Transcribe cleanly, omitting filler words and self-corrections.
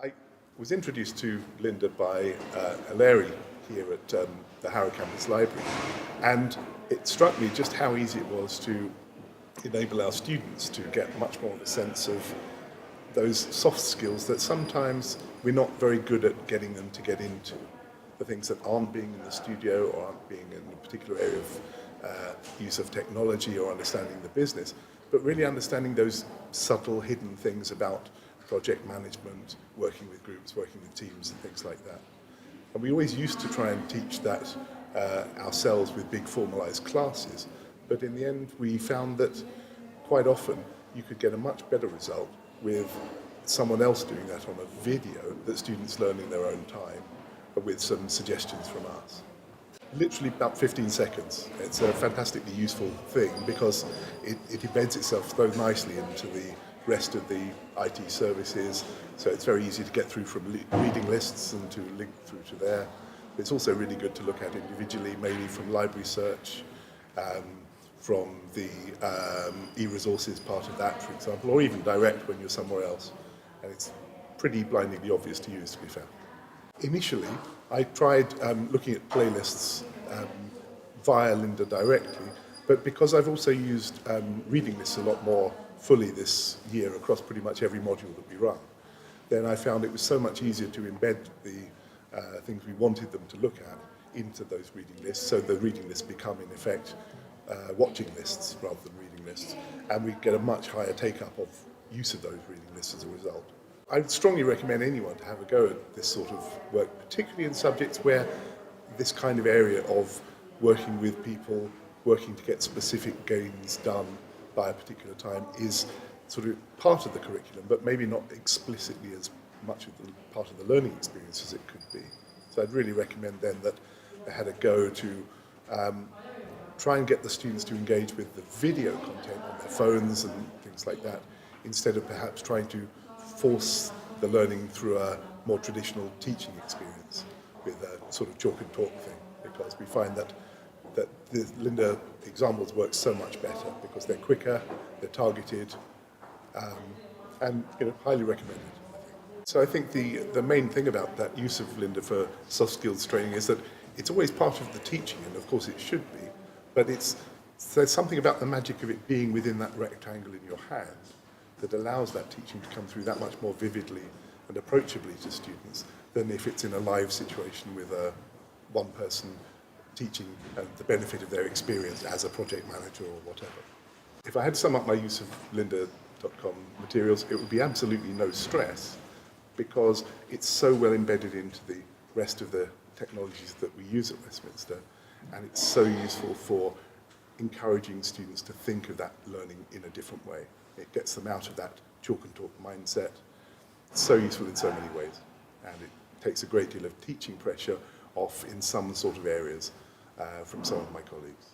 I was introduced to Lynda by Larry here at the Harrow Campus Library, and it struck me just how easy it was to enable our students to get much more of a sense of those soft skills that sometimes we're not very good at getting them to get into. The things that aren't being in the studio or aren't being in a particular area of use of technology or understanding the business, but really understanding those subtle hidden things about project management, working with groups, working with teams and things like that. And we always used to try and teach that ourselves with big formalized classes, but in the end we found that quite often you could get a much better result with someone else doing that on a video that students learn in their own time, with some suggestions from us. Literally about 15 seconds. It's a fantastically useful thing because it embeds itself so nicely into the rest of the IT services, so it's very easy to get through from reading lists and to link through to there. It's also really good to look at individually, maybe from library search, from the e-resources part of that, for example, or even direct when you're somewhere else. And it's pretty blindingly obvious to use, to be fair. Initially, I tried looking at playlists via Lynda directly, but because I've also used reading lists a lot more fully this year across pretty much every module that we run, then I found it was so much easier to embed the things we wanted them to look at into those reading lists, so the reading lists become, in effect, watching lists rather than reading lists, and we get a much higher take-up of use of those reading lists as a result. I'd strongly recommend anyone to have a go at this sort of work, particularly in subjects where this kind of area of working with people, working to get specific gains done by a particular time is sort of part of the curriculum, but maybe not explicitly as much of the part of the learning experience as it could be. So I'd really recommend then that they had a go to try and get the students to engage with the video content on their phones and things like that, instead of perhaps trying to force the learning through a more traditional teaching experience with a sort of chalk and talk thing, because we find that the Lynda examples work so much better because they're quicker, they're targeted, and highly recommended. So I think the main thing about that use of Lynda for soft skills training is that it's always part of the teaching, and of course it should be, but there's something about the magic of it being within that rectangle in your hand that allows that teaching to come through that much more vividly and approachably to students than if it's in a live situation with one person teaching and the benefit of their experience as a project manager or whatever. If I had to sum up my use of lynda.com materials, it would be absolutely no stress, because it's so well embedded into the rest of the technologies that we use at Westminster, and it's so useful for encouraging students to think of that learning in a different way. It gets them out of that chalk and talk mindset. It's so useful in so many ways, and it takes a great deal of teaching pressure off in some sort of areas from some of my colleagues.